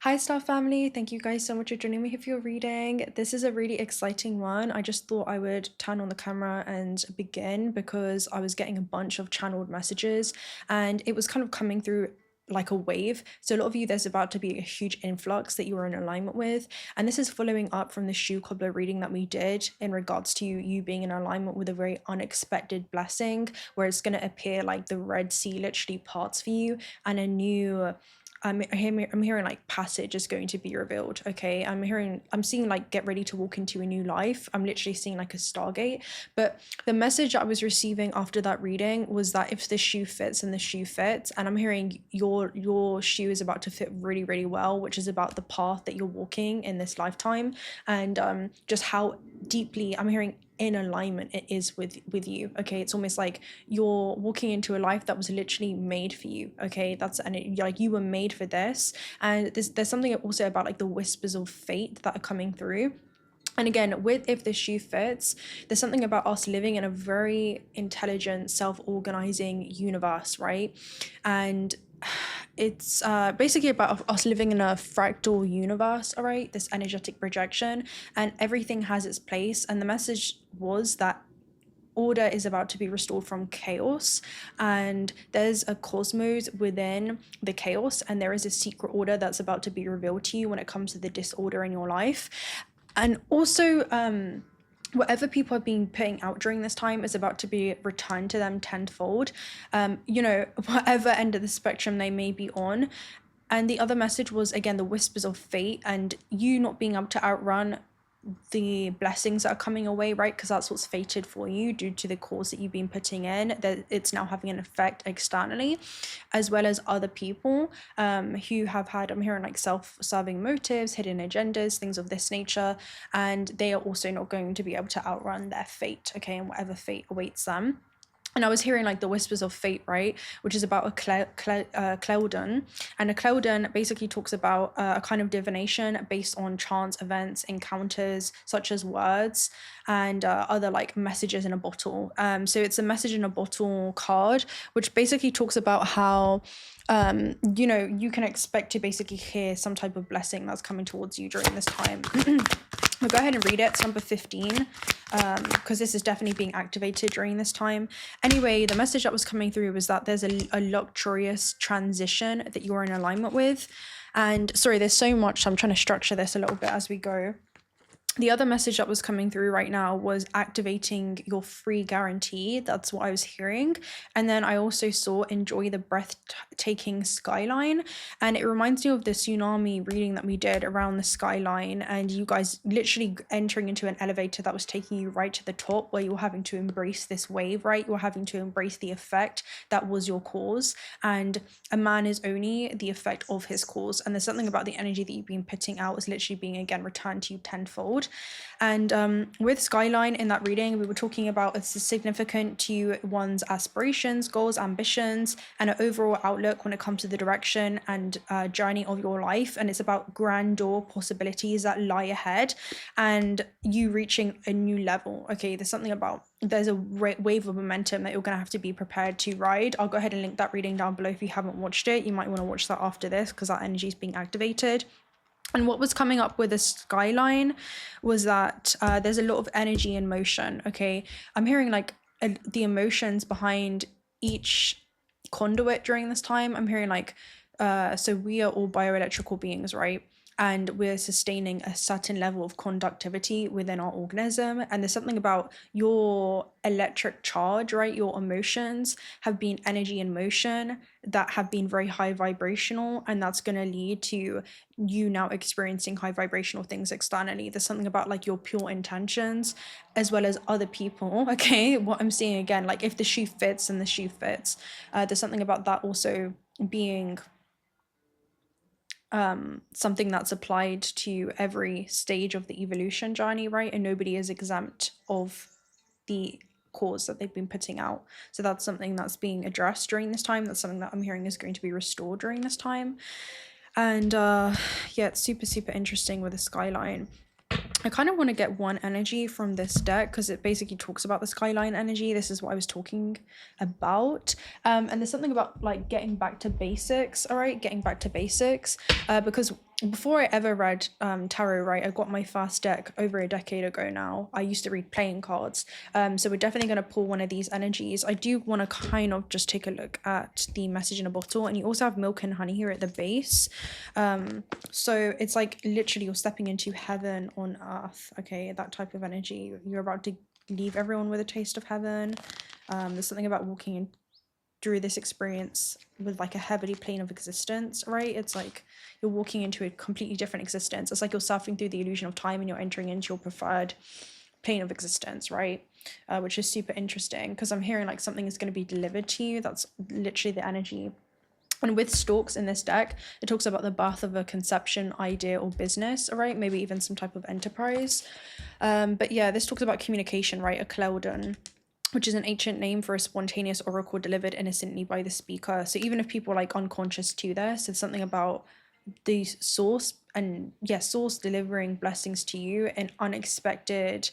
Hi Star Family, thank you guys so much for joining me here for your reading. This is a really exciting one. I just thought I would turn on the camera and begin because I was getting a bunch of channeled messages and it was kind of coming through like a wave. So a lot of you, there's about to be a huge influx that you are in alignment with. And this is following up from the 𝓲𝓪𝓷𝓼 reading that we did in regards to you being in alignment with a very unexpected blessing where it's going to appear like the Red Sea literally parts for you and a new I'm hearing like passage is going to be revealed. Okay, I'm seeing like get ready to walk into a new life. I'm literally seeing like a stargate. But the message I was receiving after that reading was that if the shoe fits and the shoe fits, and I'm hearing your shoe is about to fit really, really well, which is about the path that you're walking in this lifetime, and just how deeply I'm hearing in alignment it is with you. Okay, it's almost like you're walking into a life that was literally made for you. Okay, like you were made for this. And there's something also about like the whispers of fate that are coming through. And again, with if the shoe fits, there's something about us living in a very intelligent, self-organizing universe, right? And it's basically about us living in a fractal universe, all right, this energetic projection, and everything has its place. And the message was that order is about to be restored from chaos, and there's a cosmos within the chaos, and there is a secret order that's about to be revealed to you when it comes to the disorder in your life. And also whatever people have been putting out during this time is about to be returned to them tenfold, whatever end of the spectrum they may be on. And the other message was, again, the whispers of fate and you not being able to outrun the blessings that are coming away, right? Because that's what's fated for you due to the cause that you've been putting in, that it's now having an effect externally, as well as other people who have had, I'm hearing like self-serving motives, hidden agendas, things of this nature, and they are also not going to be able to outrun their fate, okay, and whatever fate awaits them. And I was hearing like the whispers of fate, right, which is about a 𝓚, and a 𝓚 basically talks about a kind of divination based on chance, events, encounters, such as words and other like messages in a bottle. So it's a message in a bottle card, which basically talks about how you can expect to basically hear some type of blessing that's coming towards you during this time. We'll go ahead and read it. It's number 15, because this is definitely being activated during this time. Anyway, the message that was coming through was that there's a luxurious transition that you're in alignment with. And sorry, there's so much, so I'm trying to structure this a little bit as we go. The other message that was coming through right now was activating your free guarantee. That's what I was hearing. And then I also saw enjoy the breathtaking skyline. And it reminds me of the tsunami reading that we did around the skyline and you guys literally entering into an elevator that was taking you right to the top where you're having to embrace this wave, right? You're having to embrace the effect that was your cause. And a man is only the effect of his cause. And there's something about the energy that you've been putting out is literally being again returned to you tenfold. And with skyline in that reading, we were talking about it's significant to one's aspirations, goals, ambitions, and an overall outlook when it comes to the direction and journey of your life. And it's about grandeur possibilities that lie ahead and you reaching a new level. Okay, there's a wave of momentum that you're going to have to be prepared to ride. I'll go ahead and link that reading down below if you haven't watched it. You might want to watch that after this because that energy is being activated. And what was coming up with the skyline was that there's a lot of energy in motion, okay? I'm hearing like the emotions behind each conduit during this time. I'm hearing like, so we are all bioelectrical beings, right? And we're sustaining a certain level of conductivity within our organism. And there's something about your electric charge, right? Your emotions have been energy in motion that have been very high vibrational. And that's going to lead to you now experiencing high vibrational things externally. There's something about like your pure intentions as well as other people. Okay, what I'm seeing again, like if the shoe fits and the shoe fits, there's something about that also being something that's applied to every stage of the evolution journey, right? And nobody is exempt of the cause that they've been putting out. So that's something that's being addressed during this time. That's something that I'm hearing is going to be restored during this time. And yeah, it's super, super interesting with the skyline. I kind of want to get one energy from this deck because it basically talks about the skyline energy. This is what I was talking about. And there's something about like getting back to basics, all right? Getting back to basics because before I ever read tarot, right, I got my first deck over a decade ago now. I used to read playing cards. So we're definitely going to pull one of these energies. I do want to kind of just take a look at the message in a bottle. And you also have milk and honey here at the base. So it's like literally you're stepping into heaven on earth. Okay, that type of energy. You're about to leave everyone with a taste of heaven. There's something about walking in through this experience with like a heavily plane of existence, right? It's like you're walking into a completely different existence. It's like you're surfing through the illusion of time and you're entering into your preferred plane of existence, right? Which is super interesting because I'm hearing like something is going to be delivered to you. That's literally the energy. And with storks in this deck, it talks about the birth of a conception, idea, or business, all right? Maybe even some type of enterprise. But yeah, this talks about communication, right? A 𝓘𝓷𝓼𝓮, which is an ancient name for a spontaneous oracle delivered innocently by the speaker. So even if people are like unconscious to this, it's something about the source and source delivering blessings to you in unexpected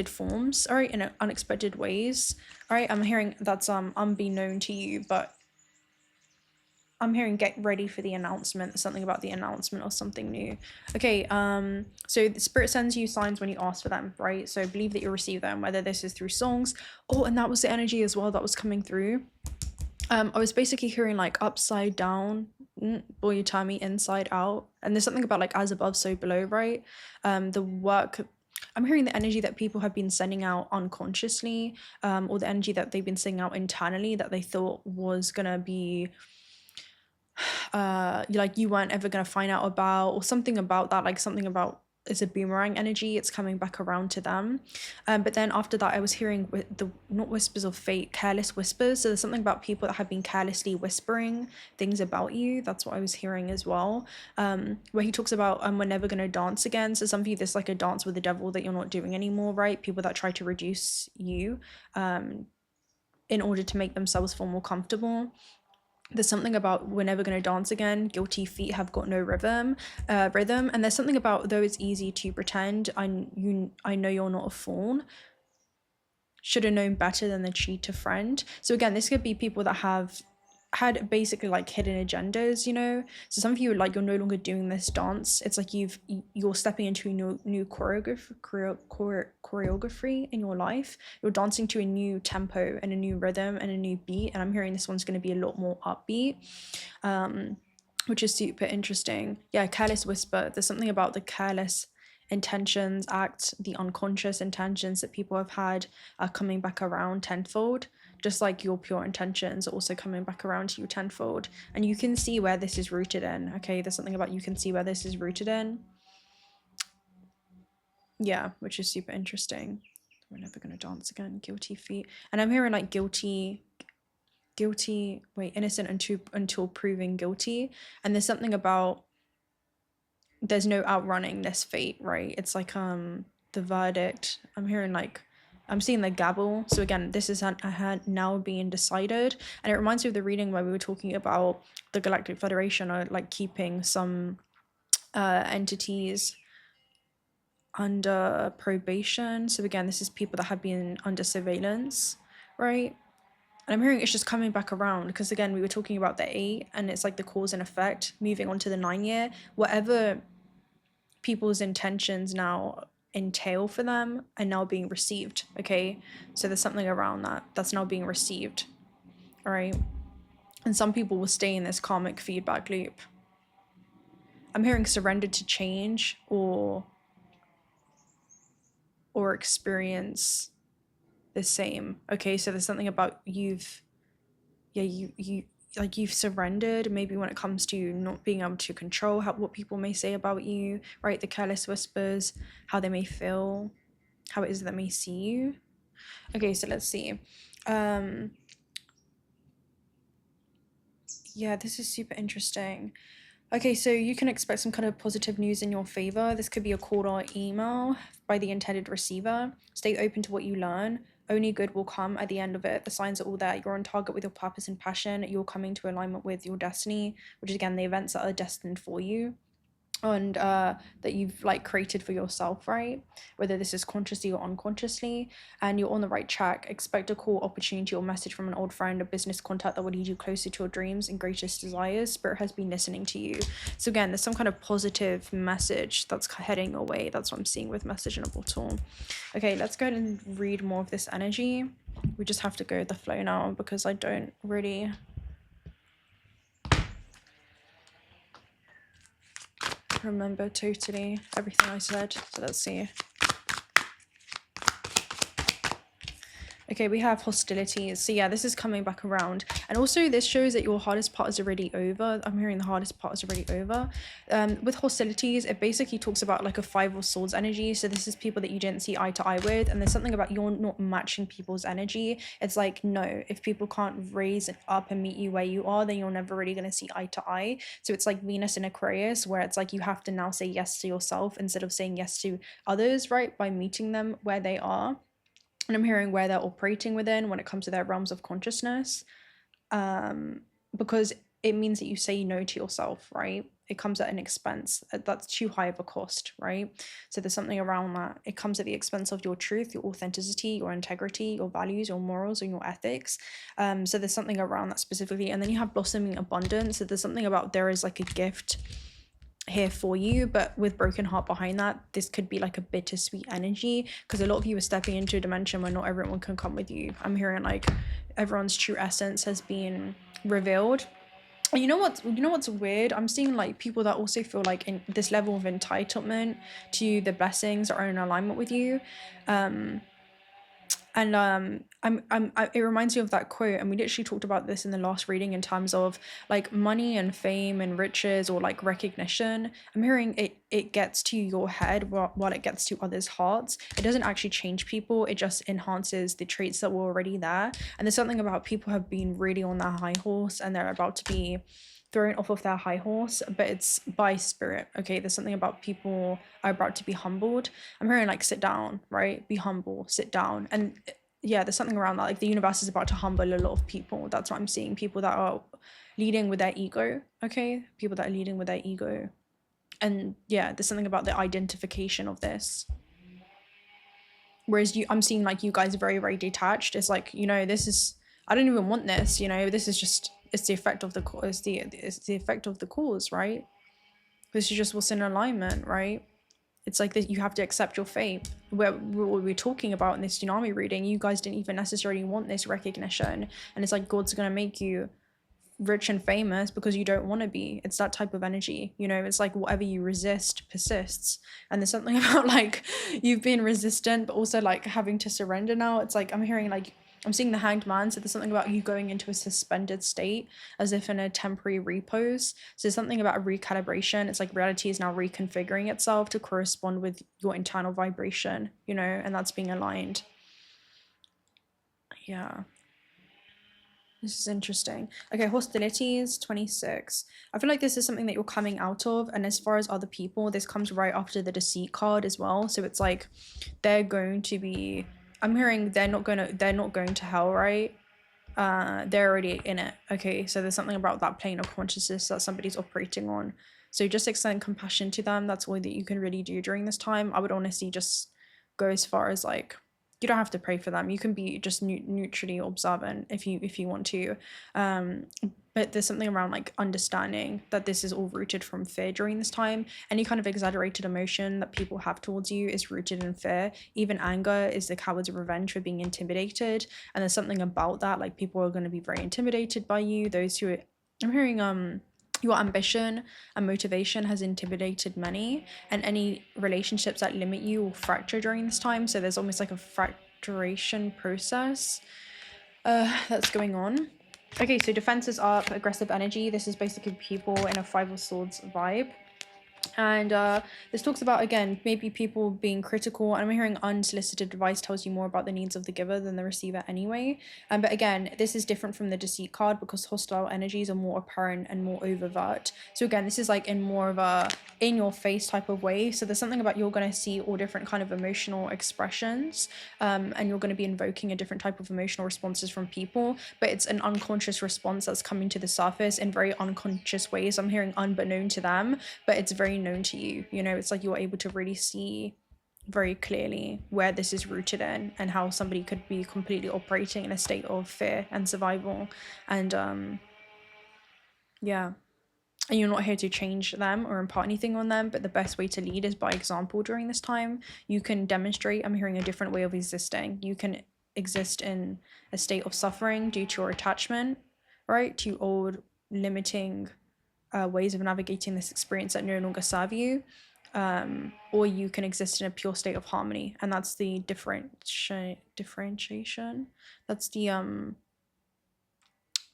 forms, all right, in unexpected ways. All right, I'm hearing that's unbeknown to you, but I'm hearing get ready for the announcement. There's something about the announcement or something new. Okay, so the spirit sends you signs when you ask for them, right? So believe that you'll receive them, whether this is through songs. Oh, and that was the energy as well that was coming through. I was basically hearing like upside down, boy tummy, inside out. And there's something about like as above, so below, right? The work, I'm hearing the energy that people have been sending out unconsciously, or the energy that they've been sending out internally that they thought was gonna be like you weren't ever going to find out about, or something about that, like something about it's a boomerang energy, it's coming back around to them. But then after that I was hearing the not whispers of fate, careless whispers. So there's something about people that have been carelessly whispering things about you. That's what I was hearing as well. Where he talks about we're never going to dance again. So some of you, there's like a dance with the devil that you're not doing anymore, right? People that try to reduce you in order to make themselves feel more comfortable. There's something about we're never going to dance again, guilty feet have got no rhythm, and there's something about though it's easy to pretend, I know you're not a fawn, should have known better than the cheater friend. So again, this could be people that have had basically like hidden agendas, you know. So some of you, like, you're no longer doing this dance. It's like you're stepping into a new choreography in your life. You're dancing to a new tempo and a new rhythm and a new beat, and I'm hearing this one's going to be a lot more upbeat, which is super interesting. Yeah, careless whisper. There's something about the careless intentions, the unconscious intentions that people have had are coming back around tenfold, just like your pure intentions are also coming back around to you tenfold. And you can see where this is rooted in. Okay, there's something about you can see where this is rooted in. Yeah, which is super interesting. We're never gonna dance again, guilty feet. And I'm hearing like innocent until proven guilty. And there's something about there's no outrunning this fate, right? It's like the verdict. I'm hearing like I'm seeing the gavel. So again, this is had now being decided, and it reminds me of the reading where we were talking about the Galactic Federation or like keeping some entities under probation. So again, this is people that have been under surveillance, right? And I'm hearing it's just coming back around because again, we were talking about the 8 and it's like the cause and effect moving on to the 9 year. Whatever people's intentions now entail for them are now being received. Okay, so there's something around that's now being received. All right, and some people will stay in this karmic feedback loop. I'm hearing surrender to change or experience the same. Okay, so there's something about you like you've surrendered, maybe when it comes to not being able to control what people may say about you, right? The careless whispers, how they may feel, how it is that they may see you. Okay, so let's see. Yeah, this is super interesting. Okay, so you can expect some kind of positive news in your favor. This could be a call or email by the intended receiver. Stay open to what you learn. Only good will come at the end of it. The signs are all there. You're on target with your purpose and passion. You're coming to alignment with your destiny, which is again the events that are destined for you. and that you've like created for yourself, right? Whether this is consciously or unconsciously, and you're on the right track. Expect a call, opportunity, or message from an old friend, a business contact that will lead you closer to your dreams and greatest desires. Spirit has been listening to you. So again, there's some kind of positive message that's heading away. That's what I'm seeing with message in a bottle. Okay, let's go ahead and read more of this energy. We just have to go with the flow now because I don't really remember totally everything I said. So let's see. Okay, we have hostilities. So yeah, this is coming back around. And also this shows that your hardest part is already over. I'm hearing the hardest part is already over. With hostilities, it basically talks about like a 5 of swords energy. So this is people that you didn't see eye to eye with. And there's something about you're not matching people's energy. It's like, no, if people can't raise it up and meet you where you are, then you're never really going to see eye to eye. So it's like Venus in Aquarius, where it's like you have to now say yes to yourself instead of saying yes to others, right? By meeting them where they are. And I'm hearing where they're operating within when it comes to their realms of consciousness, because it means that you say no to yourself, right? It comes at an expense. That's too high of a cost, right? So there's something around that. It comes at the expense of your truth, your authenticity, your integrity, your values, your morals, and your ethics. So there's something around that specifically. And then you have blossoming abundance. So there's something about there is like a gift here for you, but with broken heart behind that, this could be like a bittersweet energy, because a lot of you are stepping into a dimension where not everyone can come with you. I'm hearing like everyone's true essence has been revealed. And you know what's weird? I'm seeing like people that also feel like in this level of entitlement to the blessings that are in alignment with you. It reminds me of that quote, and we literally talked about this in the last reading in terms of like money and fame and riches or like recognition. I'm hearing it gets to your head while it gets to others' hearts. It doesn't actually change people, it just enhances the traits that were already there. And there's something about people have been really on their high horse and they're about to be thrown off of their high horse, but it's by spirit. Okay, there's something about people are about to be humbled. I'm hearing like sit down, right? Be humble, sit down. And yeah, there's something around that, like the universe is about to humble a lot of people. That's what I'm seeing. People that are leading with their ego. Okay, people that are leading with their ego. And yeah, there's something about the identification of this. Whereas I'm seeing like you guys are very, very detached. It's like, you know, this is, I don't even want this, you know, this is just, it's the effect of the cause, it's the effect of the cause, right? This is just what's in alignment, right? It's like that you have to accept your fate. What we're talking about in this tsunami reading, you guys didn't even necessarily want this recognition, and it's like God's gonna make you rich and famous because you don't want to be. It's that type of energy, you know. It's like whatever you resist persists. And there's something about like you've been resistant but also like having to surrender now. It's like I'm hearing like I'm seeing the Hanged Man, so there's something about you going into a suspended state as if in a temporary repose. So there's something about a recalibration. It's like reality is now reconfiguring itself to correspond with your internal vibration, you know, and that's being aligned. Yeah. This is interesting. Okay, hostilities, 26. I feel like this is something that you're coming out of. And as far as other people, this comes right after the deceit card as well. So it's like they're going to be, I'm hearing they're not going to hell, right? They're already in it. Okay, so there's something about that plane of consciousness that somebody's operating on. So just extend compassion to them. That's all that you can really do during this time. I would honestly just go as far as like, you don't have to pray for them. You can be just neutrally observant if you want to. But there's something around like understanding that this is all rooted from fear during this time. Any kind of exaggerated emotion that people have towards you is rooted in fear. Even anger is the coward's revenge for being intimidated. And there's something about that, like people are going to be very intimidated by you. Those who I'm hearing your ambition and motivation has intimidated many, and any relationships that limit you will fracture during this time. So there's almost like a fracturation process that's going on. Okay, so defense is up, aggressive energy. This is basically people in a 5 of Swords vibe. And this talks about, again, maybe people being critical. And I'm hearing unsolicited advice tells you more about the needs of the giver than the receiver anyway. But again, this is different from the deceit card because hostile energies are more apparent and more overt. So again, this is like in more of a in your face type of way. So there's something about you're going to see all different kind of emotional expressions, and you're going to be invoking a different type of emotional responses from people, but it's an unconscious response that's coming to the surface in very unconscious ways. I'm hearing unbeknown to them, but it's very known to you. You know, it's like you're able to really see very clearly where this is rooted in, and how somebody could be completely operating in a state of fear and survival. And yeah, and you're not here to change them or impart anything on them, but the best way to lead is by example. During this time, you can demonstrate, I'm hearing, a different way of existing. You can exist in a state of suffering due to your attachment, right, to old limiting ways of navigating this experience that no longer serve you, or you can exist in a pure state of harmony, and that's the differentiation.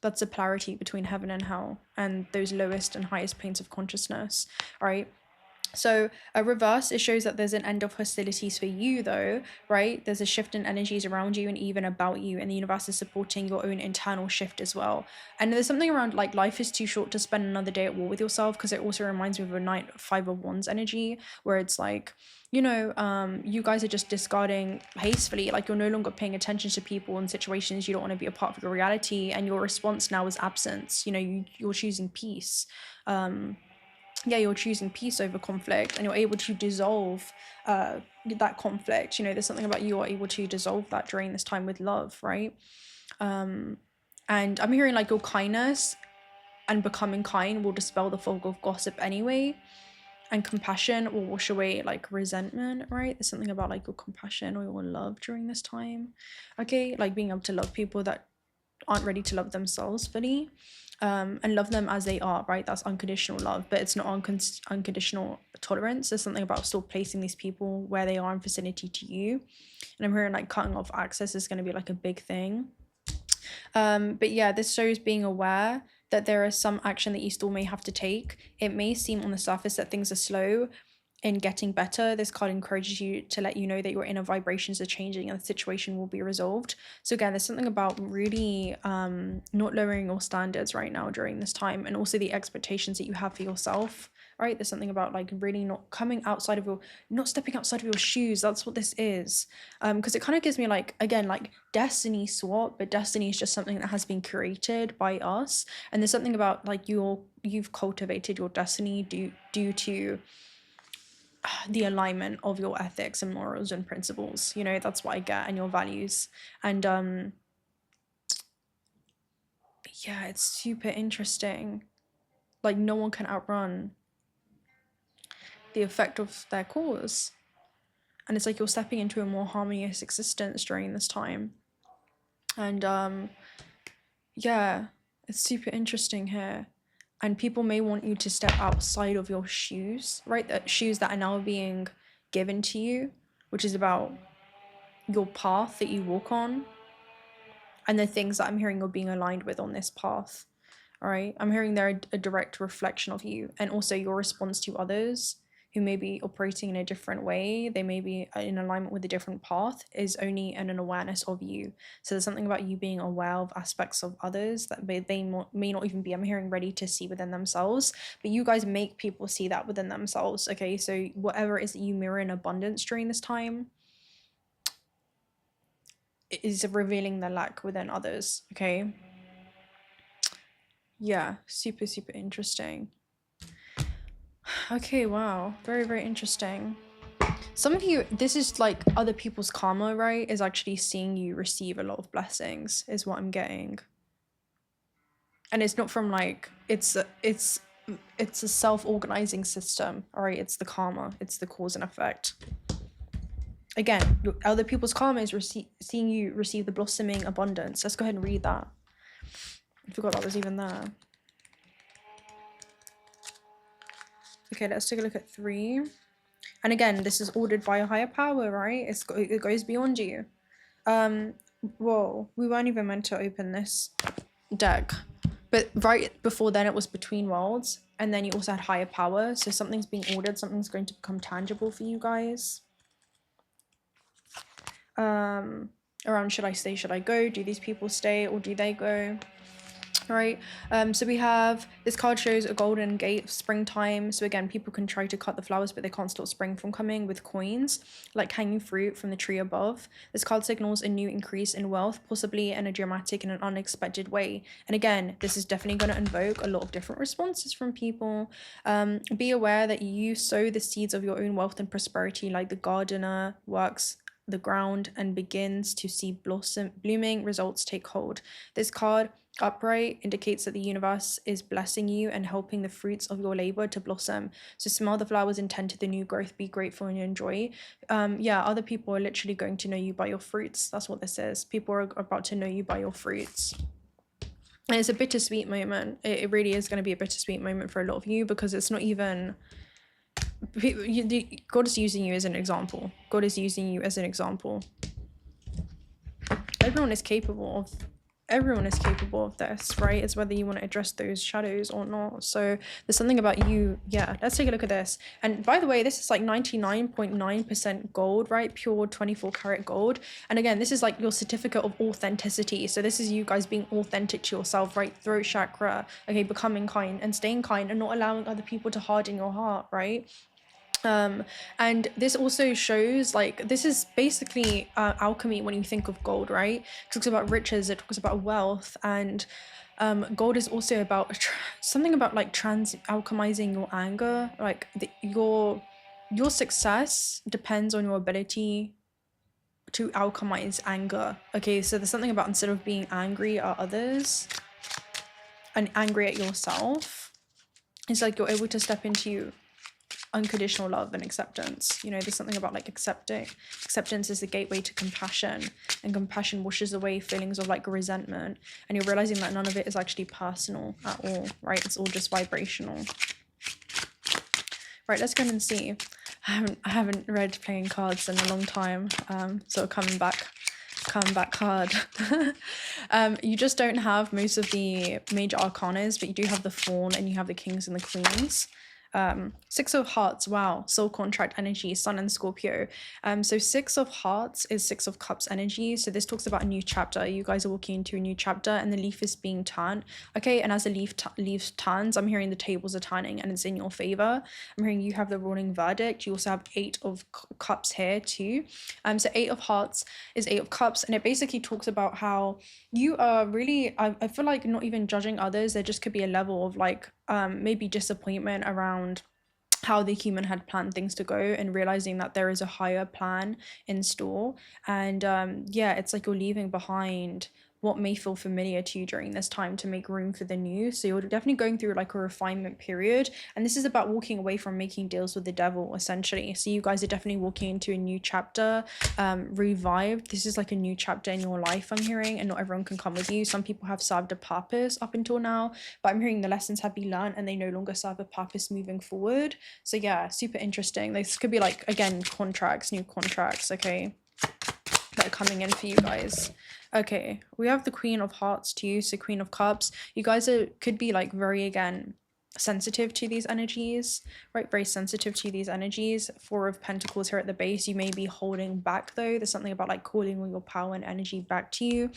That's the polarity between heaven and hell, and those lowest and highest planes of consciousness, right? So a reverse, it shows that there's an end of hostilities for you, though, right? There's a shift in energies around you and even about you, and the universe is supporting your own internal shift as well. And there's something around like life is too short to spend another day at war with yourself, because it also reminds me of a Knight 5 of Wands energy, where it's like, you know, you guys are just discarding hastily, like you're no longer paying attention to people and situations you don't want to be a part of your reality, and your response now is absence. You know, you're choosing peace. Yeah, you're choosing peace over conflict, and you're able to dissolve that conflict. You know, there's something about you are able to dissolve that during this time with love, right? And I'm hearing like your kindness and becoming kind will dispel the fog of gossip anyway, and compassion will wash away like resentment, right? There's something about like your compassion or your love during this time, okay? Like being able to love people that aren't ready to love themselves fully, and love them as they are, right? That's unconditional love, but it's not unconditional tolerance. There's something about still placing these people where they are in vicinity to you, and I'm hearing like cutting off access is going to be like a big thing. But yeah, this shows being aware that there is some action that you still may have to take. It may seem on the surface that things are slow in getting better. This card encourages you to let you know that your inner vibrations are changing and the situation will be resolved. So again, there's something about really not lowering your standards right now during this time, and also the expectations that you have for yourself, right? There's something about like really not stepping outside of your shoes. That's what this is. Because it kind of gives me like, again, like destiny swap, but destiny is just something that has been created by us. And there's something about like you've cultivated your destiny due to the alignment of your ethics and morals and principles. You know, that's what I get, and your values. And yeah, it's super interesting. Like no one can outrun the effect of their cause, and it's like you're stepping into a more harmonious existence during this time. And yeah, it's super interesting here. And people may want you to step outside of your shoes, right? The shoes that are now being given to you, which is about your path that you walk on, and the things that I'm hearing you're being aligned with on this path. All right, I'm hearing they're a direct reflection of you, and also your response to others who may be operating in a different way. They may be in alignment with a different path, is only an awareness of you. So there's something about you being aware of aspects of others that they may not even be, I'm hearing, ready to see within themselves, but you guys make people see that within themselves, okay? So whatever it is that you mirror in abundance during this time is revealing the lack within others, okay? Yeah, super, super interesting. Okay, wow. Very, very interesting. Some of you, this is like other people's karma, right? Is actually seeing you receive a lot of blessings, is what I'm getting. And it's not from like, it's a self-organizing system, all right? It's the karma, it's the cause and effect. Again, other people's karma is seeing you receive the blossoming abundance. Let's go ahead and read that. I forgot that was even there. Okay, let's take a look at 3. And again, this is ordered by a higher power, right? It goes beyond you. Whoa, we weren't even meant to open this deck. But right before then, it was Between Worlds. And then you also had higher power. So something's being ordered. Something's going to become tangible for you guys. Around should I stay, should I go? Do these people stay or do they go? right? So we have, this card shows a golden gate of springtime. So again, people can try to cut the flowers, but they can't stop spring from coming, with coins like hanging fruit from the tree above. This card signals a new increase in wealth, possibly in a dramatic and an unexpected way. And again, this is definitely going to invoke a lot of different responses from people. Be aware that you sow the seeds of your own wealth and prosperity, like the gardener works the ground and begins to see blooming results take hold. This card upright indicates that the universe is blessing you and helping the fruits of your labor to blossom. So smell the flowers and tend to the new growth, be grateful and enjoy. Yeah, other people are literally going to know you by your fruits. That's what this is. People are about to know you by your fruits. And it's a bittersweet moment. It really is going to be a bittersweet moment for a lot of you, because it's not even, God is using you as an example. God is using you as an example. Everyone is capable of this, right? It's whether you want to address those shadows or not. So there's something about you. Yeah, let's take a look at this. And by the way, this is like 99.9% gold, right? Pure 24 karat gold. And again, this is like your certificate of authenticity. So this is you guys being authentic to yourself, right? Throat chakra, okay, becoming kind and staying kind and not allowing other people to harden your heart, right? And this also shows, like, this is basically alchemy when you think of gold, right? It talks about riches, it talks about wealth, and gold is also about something about like alchemizing your anger, like your success depends on your ability to alchemize anger. Okay, so there's something about, instead of being angry at others and angry at yourself, it's like you're able to step into unconditional love and acceptance. You know, there's something about like acceptance is the gateway to compassion, and compassion washes away feelings of like resentment, and you're realizing that none of it is actually personal at all, right? It's all just vibrational. Right, let's go and see. I haven't read playing cards in a long time, so coming back hard. You just don't have most of the major arcanas, but you do have the Fawn and you have the Kings and the Queens. Six of Hearts, wow, soul contract energy, Sun and Scorpio. So Six of Hearts is Six of Cups energy. So this talks about a new chapter. You guys are walking into a new chapter, and the leaf is being turned. Okay, and as the leaf turns, I'm hearing the tables are turning and it's in your favor. I'm hearing you have the ruling verdict. You also have Eight of Cups here too. So Eight of Hearts is Eight of Cups, and it basically talks about how you are really, I feel like, not even judging others. There just could be a level of like maybe disappointment around how the human had planned things to go, and realizing that there is a higher plan in store. And yeah, it's like you're leaving behind what may feel familiar to you during this time to make room for the new. So you're definitely going through like a refinement period, and this is about walking away from making deals with the devil, essentially. So you guys are definitely walking into a new chapter, revived. This is like a new chapter in your life, I'm hearing, and not everyone can come with you. Some people have served a purpose up until now, but I'm hearing the lessons have been learned and they no longer serve a purpose moving forward. So yeah, super interesting. This could be like, again, new contracts, okay, that are coming in for you guys. Okay, we have the Queen of Hearts too, so Queen of Cups. You guys could be like very, again, sensitive to these energies, right? Very sensitive to these energies. Four of Pentacles here at the base. You may be holding back though. There's something about like calling all your power and energy back to you.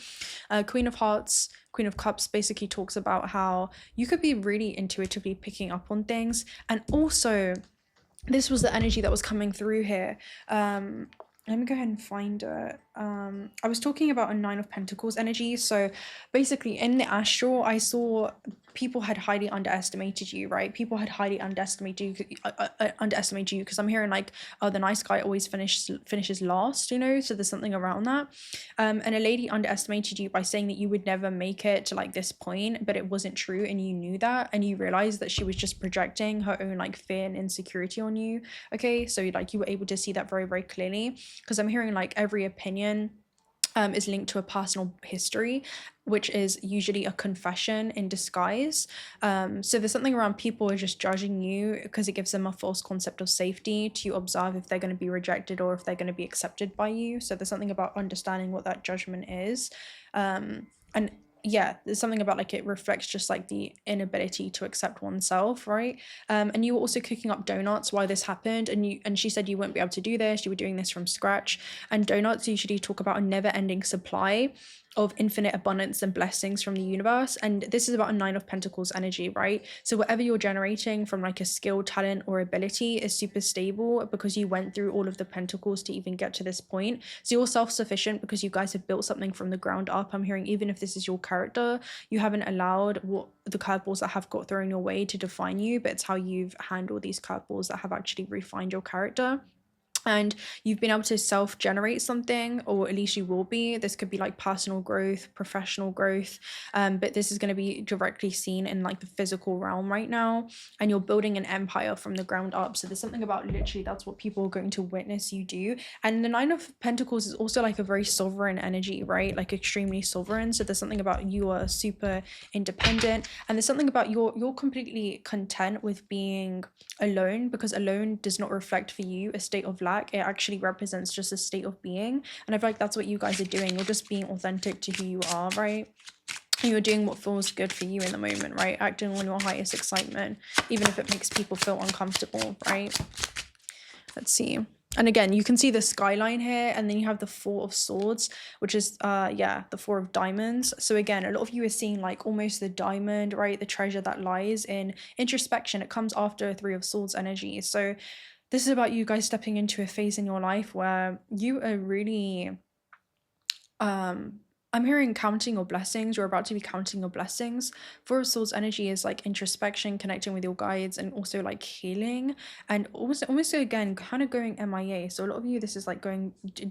Queen of Hearts, Queen of Cups basically talks about how you could be really intuitively picking up on things. And also, this was the energy that was coming through here. Let me go ahead and find it. I was talking about a Nine of Pentacles energy. So basically in the astral, I saw people had highly underestimated you, right? People had highly underestimated you, because I'm hearing like, oh, the nice guy always finishes last, you know? So there's something around that. And a lady underestimated you by saying that you would never make it to like this point, but it wasn't true, and you knew that, and you realized that she was just projecting her own like fear and insecurity on you. Okay, so like you were able to see that very, very clearly, because I'm hearing like every opinion is linked to a personal history, which is usually a confession in disguise. So there's something around people are just judging you because it gives them a false concept of safety to observe if they're going to be rejected or if they're going to be accepted by you. So there's something about understanding what that judgment is. And yeah, there's something about like it reflects just like the inability to accept oneself, right? And you were also cooking up donuts while this happened, and she said you wouldn't be able to do this, you were doing this from scratch. And donuts usually talk about a never-ending supply, of infinite abundance and blessings from the universe. And this is about a 9 of Pentacles energy, right? So whatever you're generating from like a skill, talent, or ability is super stable because you went through all of the pentacles to even get to this point. So you're self-sufficient because you guys have built something from the ground up. I'm hearing even if this is your character, you haven't allowed what the curveballs that have got thrown your way to define you, but it's how you've handled these curveballs that have actually refined your character. And you've been able to self-generate something, or at least you will be. This could be like personal growth, professional growth, but this is going to be directly seen in like the physical realm right now, and you're building an empire from the ground up. So there's something about literally that's what people are going to witness you do. And the 9 of Pentacles is also like a very sovereign energy, right? Like extremely sovereign. So there's something about you are super independent, and there's something about you're completely content with being alone, because alone does not reflect for you a state of lack. It actually represents just a state of being, and I feel like that's what you guys are doing. You're just being authentic to who you are, right? And you're doing what feels good for you in the moment, right? Acting on your highest excitement, even if it makes people feel uncomfortable, right? Let's see. And again, you can see the skyline here, and then you have the 4 of Swords, which is the 4 of Diamonds. So again, a lot of you are seeing like almost the diamond, right? The treasure that lies in introspection. It comes after 3 of Swords energy. So this is about you guys stepping into a phase in your life where you are really I'm hearing counting your blessings. You're about to be counting your blessings. 4 of Swords energy is like introspection, connecting with your guides, and also like healing, and almost again kind of going MIA. So a lot of you, this is like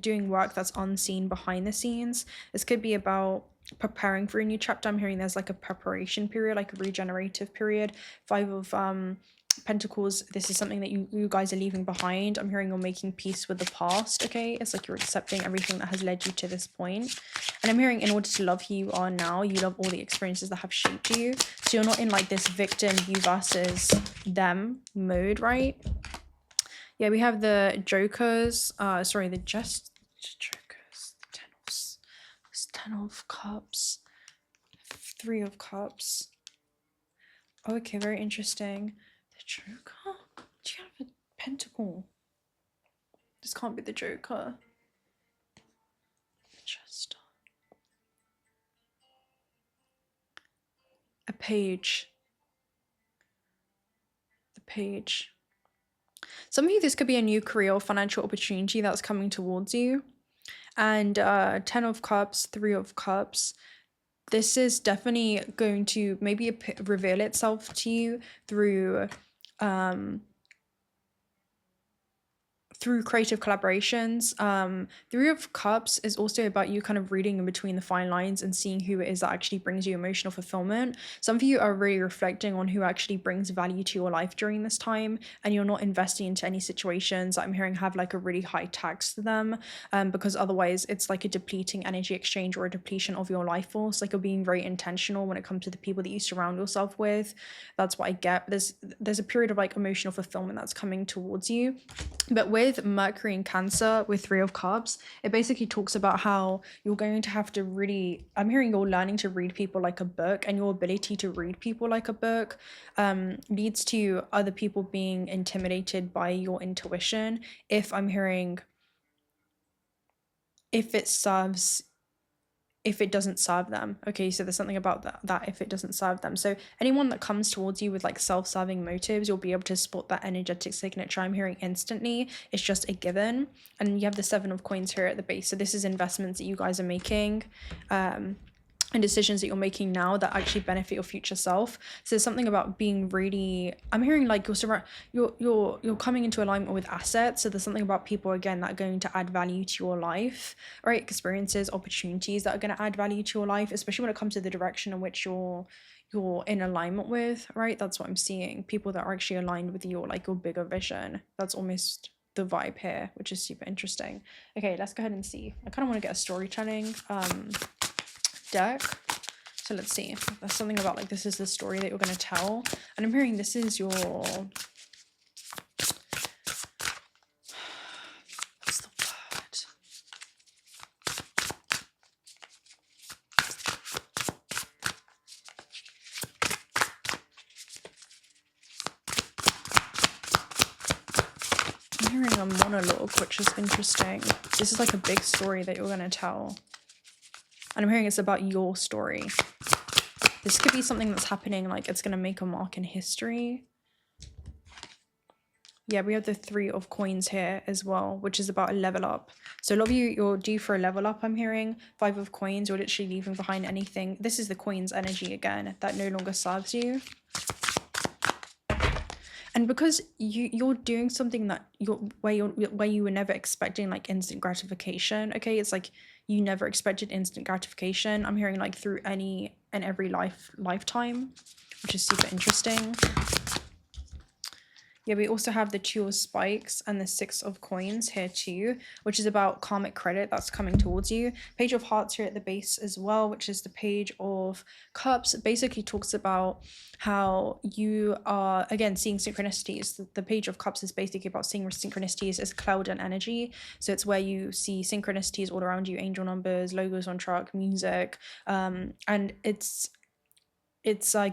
doing work that's unseen behind the scenes. This could be about preparing for a new chapter. I'm hearing there's like a preparation period, like a regenerative period. 5 of Pentacles, this is something that you guys are leaving behind. I'm hearing you're making peace with the past, okay? It's like you're accepting everything that has led you to this point. And I'm hearing in order to love who you are now, you love all the experiences that have shaped you. So you're not in like this victim, you versus them mode, right? Yeah, we have the Jokers, the Jokers, the 10 of Cups, 3 of Cups. Oh, okay, very interesting. Joker? Do you have a pentacle? This can't be the Joker. Just a page. The page. Some of you, this could be a new career or financial opportunity that's coming towards you. And 10 of Cups, 3 of Cups. This is definitely going to maybe reveal itself to you through creative collaborations. 3 of Cups is also about you kind of reading in between the fine lines and seeing who it is that actually brings you emotional fulfillment. Some of you are really reflecting on who actually brings value to your life during this time, and you're not investing into any situations that I'm hearing have like a really high tax to them, because otherwise it's like a depleting energy exchange or a depletion of your life force. Like you're being very intentional when it comes to the people that you surround yourself with. That's what I get. There's a period of like emotional fulfillment that's coming towards you. But with Mercury in Cancer, with 3 of Cups, it basically talks about how you're going to have to really, I'm hearing you're learning to read people like a book, and your ability to read people like a book leads to other people being intimidated by your intuition. If it doesn't serve them. Okay, so there's something about that if it doesn't serve them. So anyone that comes towards you with like self-serving motives, you'll be able to spot that energetic signature. I'm hearing instantly. It's just a given. And you have the 7 of Coins here at the base. So this is investments that you guys are making, and decisions that you're making now that actually benefit your future self. So there's something about being really, I'm hearing like you're coming into alignment with assets. So there's something about people again that are going to add value to your life, right? Experiences, opportunities that are going to add value to your life, especially when it comes to the direction in which you're in alignment with, right? That's what I'm seeing. People that are actually aligned with your bigger vision. That's almost the vibe here, which is super interesting. Okay, let's go ahead and see. I kind of want to get a storytelling deck. So let's see. There's something about like this is the story that you're going to tell, and I'm hearing this is your, what's the word? I'm hearing a monologue, which is interesting. This is like a big story that you're going to tell. And I'm hearing it's about your story. This could be something that's happening, like it's going to make a mark in history. Yeah, we have the 3 of coins here as well, which is about a level up. So a lot of you, you're due for a level up, I'm hearing. 5 of coins, you're literally leaving behind anything. This is the coins energy again, that no longer serves you. And because you're doing something that where you were never expecting like instant gratification, okay? It's like you never expected instant gratification. I'm hearing like through any and every lifetime, which is super interesting. Yeah, we also have the 2 of spikes and the 6 of coins here too, which is about karmic credit that's coming towards you. Page of hearts here at the base as well, which is the page of cups. It basically talks about how you are, again, seeing synchronicities. The page of cups is basically about seeing synchronicities as cloud and energy. So it's where you see synchronicities all around you, angel numbers, logos on track, music, and it's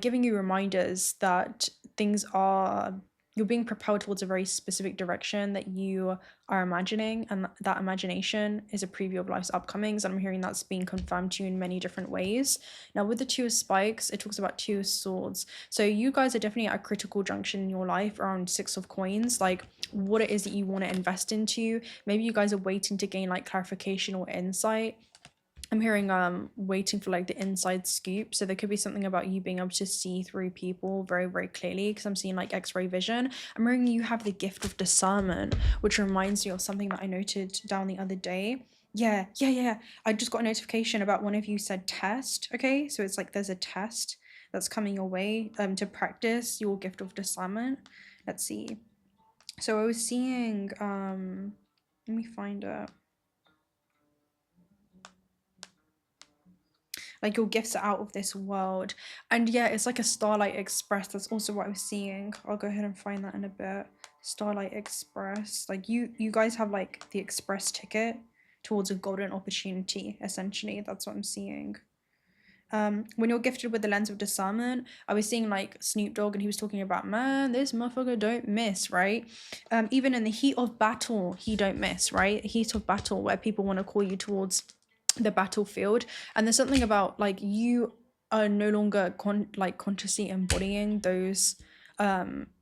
giving you reminders that things are, you're being propelled towards a very specific direction that you are imagining, and that imagination is a preview of life's upcomings. And I'm hearing that's being confirmed to you in many different ways. Now with the 2 of spikes, it talks about 2 of swords. So you guys are definitely at a critical junction in your life around 6 of coins, like what it is that you want to invest into. Maybe you guys are waiting to gain like clarification or insight. I'm hearing waiting for like the inside scoop. So there could be something about you being able to see through people very, very clearly, because I'm seeing like x-ray vision. I'm hearing you have the gift of discernment, which reminds me of something that I noted down the other day. Yeah. I just got a notification about one of you said test. Okay, so it's like there's a test that's coming your way to practice your gift of discernment. Let's see. So I was seeing let me find it. Like your gifts are out of this world. And yeah, it's like a Starlight Express. That's also what I was seeing. I'll go ahead and find that in a bit. Starlight Express. Like you guys have like the express ticket towards a golden opportunity, essentially. That's what I'm seeing. When you're gifted with the lens of discernment, I was seeing like Snoop Dogg, and he was talking about, man, this motherfucker don't miss, right? Even in the heat of battle, he don't miss, right? Heat of battle, where people want to call you towards the battlefield. And there's something about like you are no longer consciously embodying those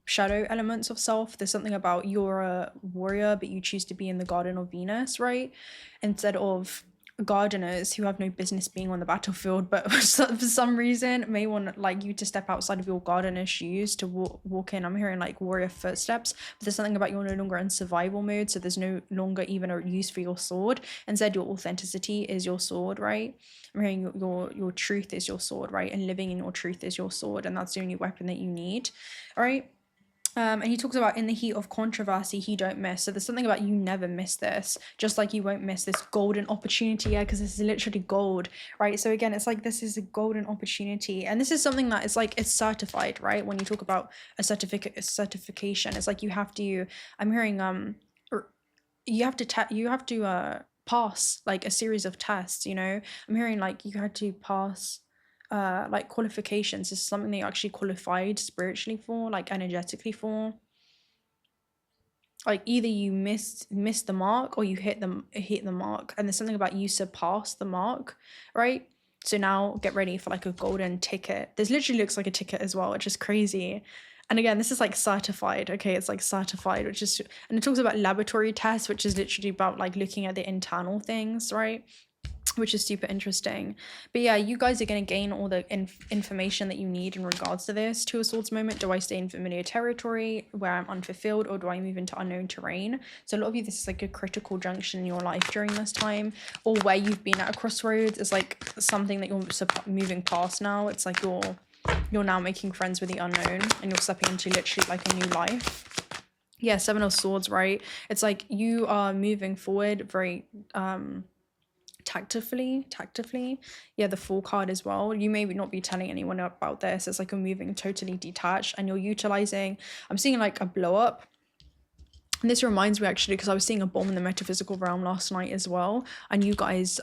shadow elements of self. There's something about you're a warrior, but you choose to be in the garden of Venus, right? Instead of gardeners who have no business being on the battlefield, but for some reason may want like you to step outside of your gardener's shoes to walk in. I'm hearing like warrior footsteps, but there's something about you're no longer in survival mode, so there's no longer even a use for your sword. Instead, your authenticity is your sword, right? I'm hearing your truth is your sword, right? And living in your truth is your sword, and that's the only weapon that you need, all right? And he talks about in the heat of controversy, he don't miss. So there's something about you never miss this, just like you won't miss this golden opportunity. Yeah, because this is literally gold, right? So again, it's like this is a golden opportunity, and this is something that is like it's certified, right? When you talk about a certification, it's like you have to. I'm hearing you have to pass like a series of tests. You know, I'm hearing like you had to pass. Like qualifications is something that you actually qualified spiritually for, like energetically for. Like either you missed the mark or you hit the mark, and there's something about you surpass the mark, right? So now get ready for like a golden ticket. This literally looks like a ticket as well, which is crazy. And again, this is like certified, okay? It's like certified, which is, and it talks about laboratory tests, which is literally about like looking at the internal things, right? Which is super interesting. But yeah, you guys are going to gain all the information that you need in regards to this. 2 of Swords moment. Do I stay in familiar territory where I'm unfulfilled, or do I move into unknown terrain? So a lot of you, this is like a critical junction in your life during this time, or where you've been at a crossroads. It's like something that you're moving past now. It's like you're now making friends with the unknown, and you're stepping into literally like a new life. Yeah, 7 of Swords, right? It's like you are moving forward very tactfully. Yeah, the Fool card as well. You may not be telling anyone about this. It's like you're moving totally detached, and you're utilizing, I'm seeing like a blow up. And this reminds me actually, because I was seeing a bomb in the metaphysical realm last night as well, and you guys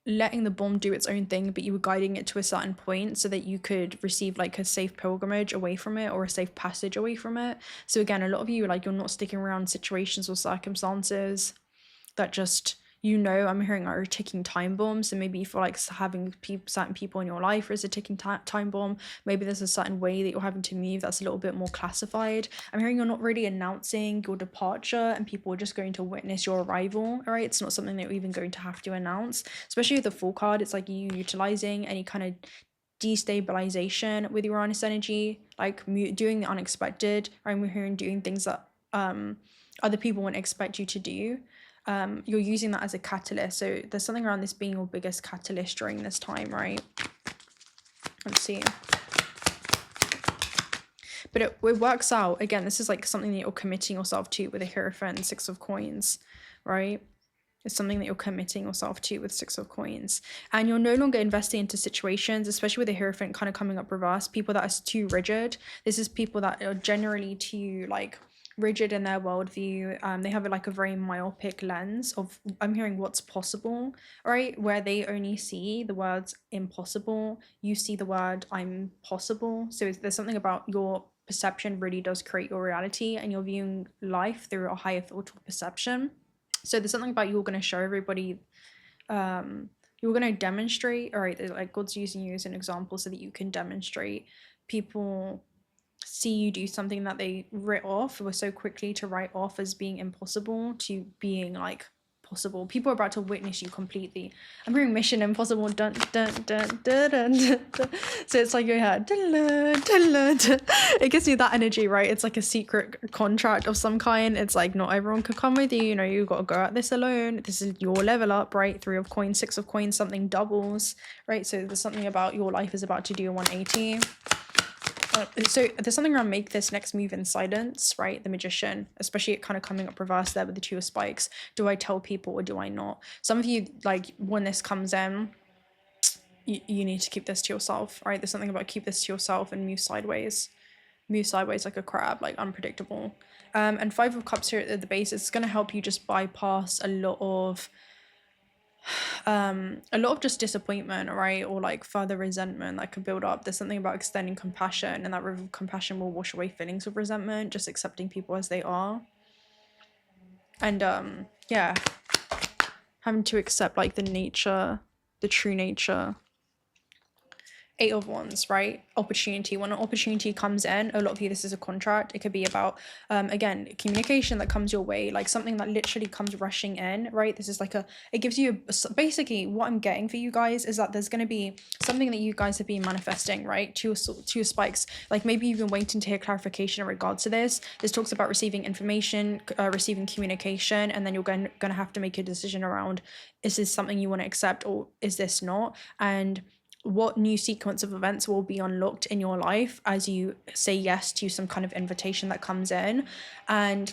letting the bomb do its own thing, but you were guiding it to a certain point so that you could receive like a safe pilgrimage away from it, or a safe passage away from it. So again, a lot of you, like, you're not sticking around situations or circumstances that just, you know, I'm hearing are a ticking time bomb. So maybe you feel like having certain people in your life is a ticking time bomb. Maybe there's a certain way that you're having to move that's a little bit more classified. I'm hearing you're not really announcing your departure and people are just going to witness your arrival. All right, it's not something that you're even going to have to announce, especially with the Fool card. It's like you utilizing any kind of destabilization with Uranus energy, like doing the unexpected. Right, we're hearing doing things that other people wouldn't expect you to do. You're using that as a catalyst. So there's something around this being your biggest catalyst during this time, right? Let's see. But it works out. Again, this is like something that you're committing yourself to with a Hierophant, 6 of Coins, right? It's something that you're committing yourself to with 6 of Coins. And you're no longer investing into situations, especially with the Hierophant kind of coming up reverse, people that are too rigid. This is people that are generally too like rigid in their worldview. They have like a very myopic lens of, I'm hearing, what's possible, right? Where they only see the words impossible. You see the word I'm possible. So there's something about your perception really does create your reality, and you're viewing life through a higher filter perception. So there's something about you're going to show everybody, you're going to demonstrate, all right, like God's using you as an example so that you can demonstrate. People see you do something that they writ off, were so quickly to write off as being impossible, to being like possible. People are about to witness you completely. I'm hearing Mission Impossible. Dun, dun, dun, dun, dun, dun, dun. So it's like your head. Dun, dun, dun, dun, dun. It gives you that energy, right? It's like a secret contract of some kind. It's like not everyone can come with you. You know, you got to go at this alone. This is your level up, right? 3 of Coins, 6 of Coins, something doubles, right? So there's something about your life is about to do a 180. So there's something around make this next move in silence, right? The Magician, especially it kind of coming up reverse there with the 2 of Spikes. Do I tell people or do I not? Some of you, like, when this comes in, you need to keep this to yourself, right? There's something about keep this to yourself and move sideways like a crab, like unpredictable. And 5 of Cups here at the base, it's going to help you just bypass a lot of just disappointment, right? Or like further resentment that could build up. There's something about extending compassion, and that river of compassion will wash away feelings of resentment, just accepting people as they are. And yeah, having to accept like the true nature. 8 of Wands, right? Opportunity. When an opportunity comes in, a lot of you, this is a contract. It could be about, again, communication that comes your way, like something that literally comes rushing in, right? This is like it gives you, basically what I'm getting for you guys is that there's going to be something that you guys have been manifesting, right? Two spikes. Like maybe you've been waiting to hear clarification in regards to this. This talks about receiving information, receiving communication, and then you're going to have to make a decision around, is this something you want to accept or is this not? And what new sequence of events will be unlocked in your life as you say yes to some kind of invitation that comes in. And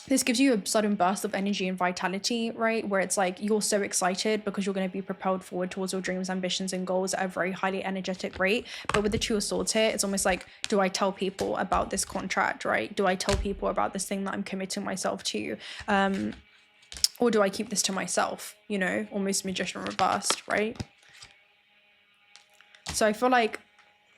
this gives you a sudden burst of energy and vitality, right? Where it's like you're so excited because you're going to be propelled forward towards your dreams, ambitions, and goals at a very highly energetic rate. But with the 2 of Swords here, it's almost like, do I tell people about this contract, right? Do I tell people about this thing that I'm committing myself to? Or do I keep this to myself? You know, almost Magician reversed, right? So I feel like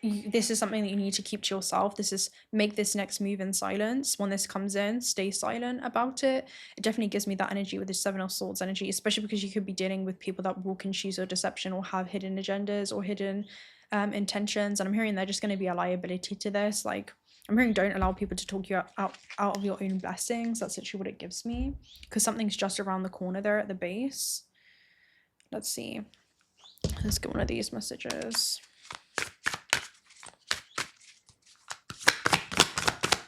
this is something that you need to keep to yourself. This is make this next move in silence. When this comes in, stay silent about it. It definitely gives me that energy with the 7 of Swords energy, especially because you could be dealing with people that walk in shoes of deception or have hidden agendas or hidden intentions. And I'm hearing they're just going to be a liability to this. Like, I'm hearing don't allow people to talk you out of your own blessings. That's literally what it gives me, because something's just around the corner there at the base. Let's see. Let's get one of these messages.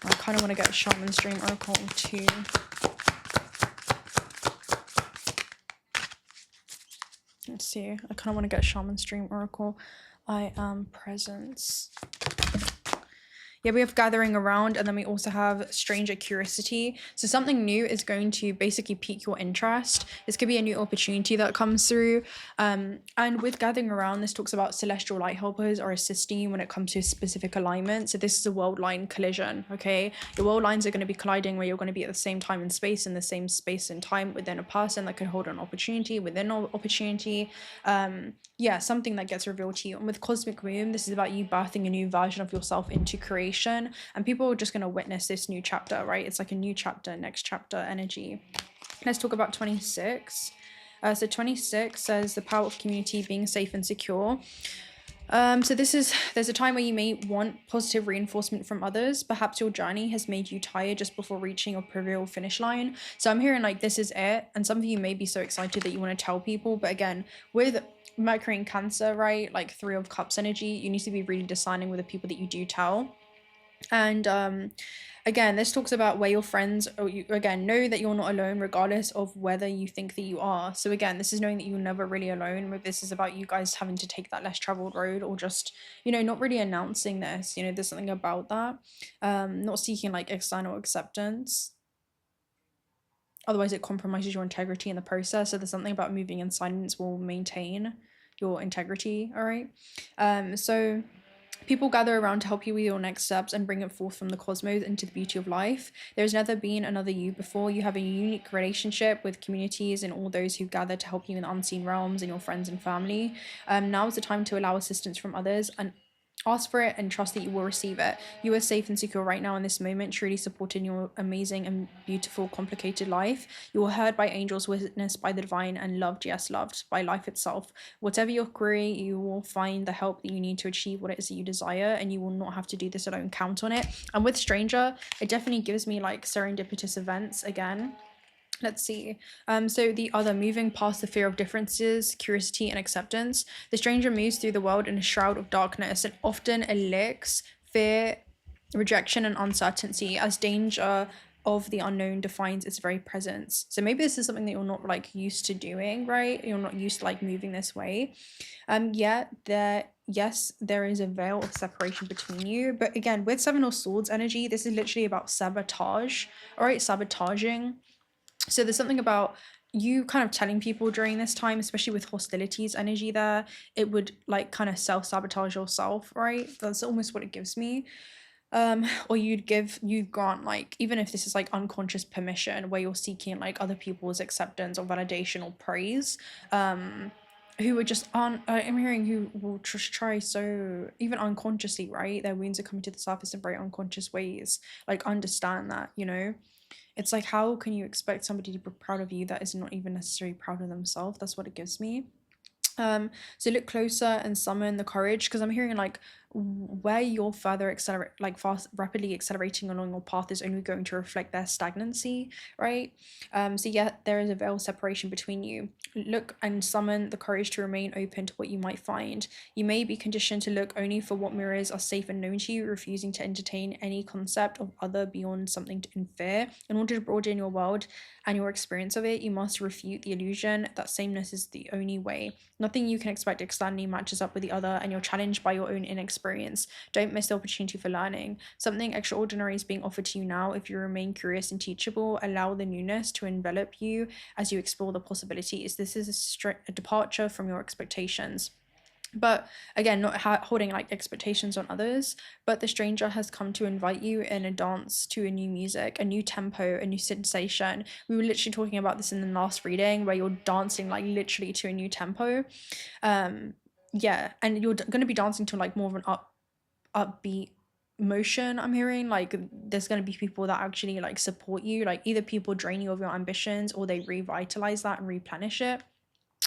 I kind of want to get a Shaman's Dream Oracle too. Let's see. I kind of want to get a Shaman's Dream Oracle. I am Presence. Yeah, we have Gathering Around, and then we also have Stranger Curiosity. So something new is going to basically pique your interest. This could be a new opportunity that comes through. And with Gathering Around, this talks about celestial light helpers or assisting you when it comes to a specific alignment. So this is a world line collision, okay? Your world lines are going to be colliding where you're going to be at the same time and space, in the same space and time within a person that could hold an opportunity within an opportunity. Yeah, something that gets revealed to you. And with Cosmic Womb, this is about you birthing a new version of yourself into creation, and people are just going to witness this new chapter, right? It's like a new chapter, next chapter energy. Let's talk about 26. So 26 says the power of community, being safe and secure. So there's a time where you may want positive reinforcement from others. Perhaps your journey has made you tired just before reaching your proverbial finish line. So I'm hearing like this is it, and some of you may be so excited that you want to tell people, but again, with Mercury in Cancer, right, like 3 of Cups energy, you need to be really discerning with the people that you do tell. And again, this talks about where your friends, or you again know that you're not alone regardless of whether you think that you are. So again, this is knowing that you're never really alone. Maybe this is about you guys having to take that less traveled road, or just, you know, not really announcing this. You know, there's something about that. Not seeking like external acceptance, otherwise it compromises your integrity in the process. So there's something about moving in silence will maintain your integrity. All right. So people gather around to help you with your next steps and bring it forth from the cosmos into the beauty of life. There's never been another you before. You have a unique relationship with communities and all those who gather to help you in the unseen realms and your friends and family. Now is the time to allow assistance from others and ask for it and trust that you will receive it. You are safe and secure right now in this moment, truly supporting your amazing and beautiful, complicated life. You are heard by angels, witnessed by the divine, and loved, yes, loved by life itself. Whatever your query, you will find the help that you need to achieve what it is that you desire, and you will not have to do this alone. Count on it. And with Stranger, it definitely gives me like serendipitous events again. Let's see. So the other, moving past the fear of differences, curiosity, and acceptance. The stranger moves through the world in a shroud of darkness and often elicits fear, rejection, and uncertainty as danger of the unknown defines its very presence. So maybe this is something that you're not like used to doing, right? You're not used to like moving this way. Yet there is a veil of separation between you. But again, with 7 of Swords energy, this is literally about sabotage. All right, sabotaging. So there's something about you kind of telling people during this time, especially with hostilities energy there, it would like kind of self-sabotage yourself, right? That's almost what it gives me. Or you'd grant like, even if this is like unconscious permission where you're seeking like other people's acceptance or validation or praise, who are just I'm hearing who will just try so even unconsciously, right? Their wounds are coming to the surface in very unconscious ways. Like understand that, you know? It's like, how can you expect somebody to be proud of you that is not even necessarily proud of themselves? That's what it gives me. So look closer and summon the courage, because I'm hearing like where you're further rapidly accelerating along your path is only going to reflect their stagnancy, right? So yeah, there is a veil of separation between you. Look and summon the courage to remain open to what you might find. You may be conditioned to look only for what mirrors are safe and known to you, refusing to entertain any concept of other beyond something in fear. In order to broaden your world and your experience of it, you must refute the illusion that sameness is the only way. Nothing you can expect externally matches up with the other, and you're challenged by your own inexperience. Don't miss the opportunity for learning. Something extraordinary is being offered to you now. If you remain curious and teachable, allow the newness to envelop you as you explore the possibilities. This is a departure from your expectations. But again, not holding like expectations on others, but the stranger has come to invite you in a dance to a new music, a new tempo, a new sensation. We were literally talking about this in the last reading where you're dancing like literally to a new tempo. Yeah, and you're going to be dancing to like more of an upbeat motion. I'm hearing like there's going to be people that actually like support you, like either people drain you of your ambitions or they revitalize that and replenish it.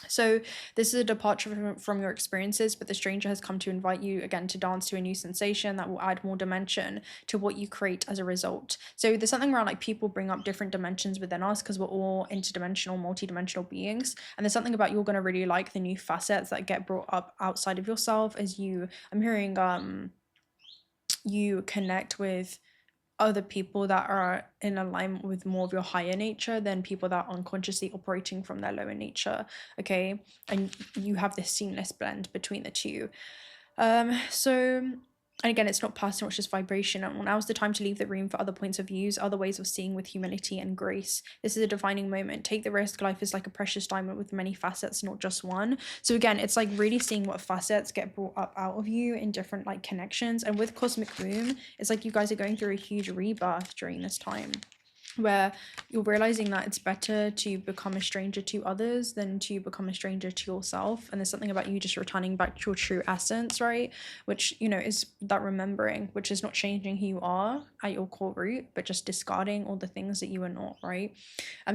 So this is a departure from your experiences, but the stranger has come to invite you again to dance to a new sensation that will add more dimension to what you create as a result. So there's something around like people bring up different dimensions within us because we're all interdimensional, multidimensional beings. And there's something about you're going to really like the new facets that get brought up outside of yourself as I'm hearing you connect with other people that are in alignment with more of your higher nature than people that are unconsciously operating from their lower nature, okay? And you have this seamless blend between the two. And again, it's not personal, it's just vibration. And now's the time to leave the room for other points of views, other ways of seeing with humility and grace. This is a defining moment. Take the risk. Life is like a precious diamond with many facets, not just one. So again, it's like really seeing what facets get brought up out of you in different like connections. And with Cosmic Womb, it's like you guys are going through a huge rebirth during this time. where you're realizing that it's better to become a stranger to others than to become a stranger to yourself. And there's something about you just returning back to your true essence, right? Which, you know, is that remembering, which is not changing who you are at your core root, but just discarding all the things that you are not, right?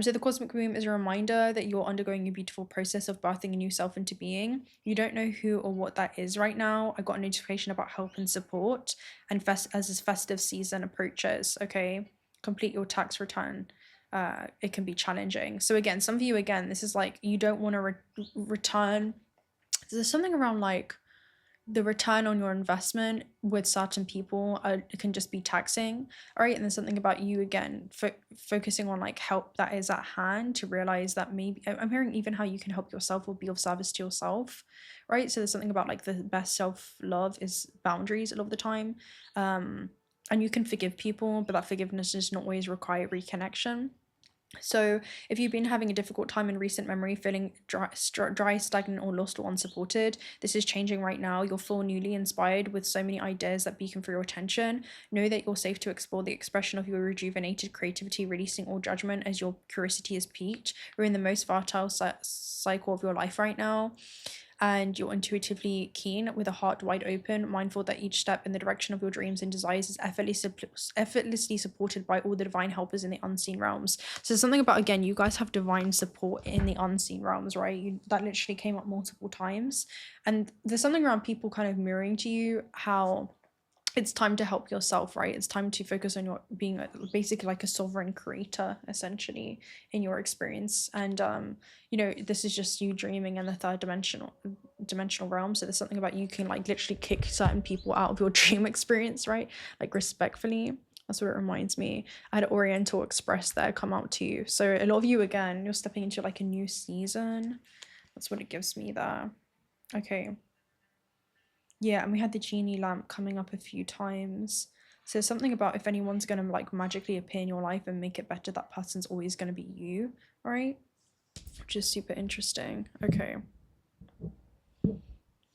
So the cosmic womb is a reminder that you're undergoing a beautiful process of birthing a new self into being. You don't know who or what that is right now. I got a notification about help and support, and as this festive season approaches, okay, complete your tax return. It can be challenging. So again, some of you, again, this is like you don't want to return. There's something around like the return on your investment with certain people it can just be taxing, all right? And there's something about you, again, focusing on like help that is at hand to realize that maybe I'm hearing even how you can help yourself or be of service to yourself, right? So there's something about like the best self-love is boundaries a lot of the time. And you can forgive people, but that forgiveness does not always require reconnection. So if you've been having a difficult time in recent memory, feeling dry, stagnant, or lost or unsupported, this is changing right now. You'll feel newly inspired with so many ideas that beacon for your attention. Know that you're safe to explore the expression of your rejuvenated creativity, releasing all judgment as your curiosity is peaked. We're in the most fertile cycle of your life right now. And you're intuitively keen with a heart wide open, mindful that each step in the direction of your dreams and desires is effortlessly supported by all the divine helpers in the unseen realms. So something about, again, you guys have divine support in the unseen realms, right? That literally came up multiple times. And there's something around people kind of mirroring to you how it's time to help yourself, right? It's time to focus on your being basically like a sovereign creator, essentially, in your experience. And you know, this is just you dreaming in the third dimensional realm. So there's something about you can like literally kick certain people out of your dream experience, right? Like respectfully. That's what it reminds me. I had Oriental Express there come out to you. So a lot of you, again, you're stepping into like a new season. That's what it gives me there. Okay. Yeah, and we had the genie lamp coming up a few times. So something about if anyone's going to like magically appear in your life and make it better, that person's always going to be you, right? Which is super interesting. Okay.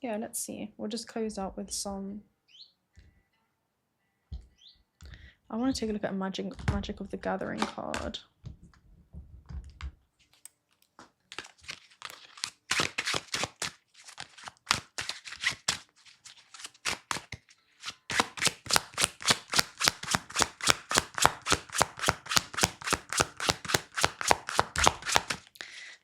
Yeah, let's see. We'll just close out with some... I want to take a look at a Magic of the Gathering card.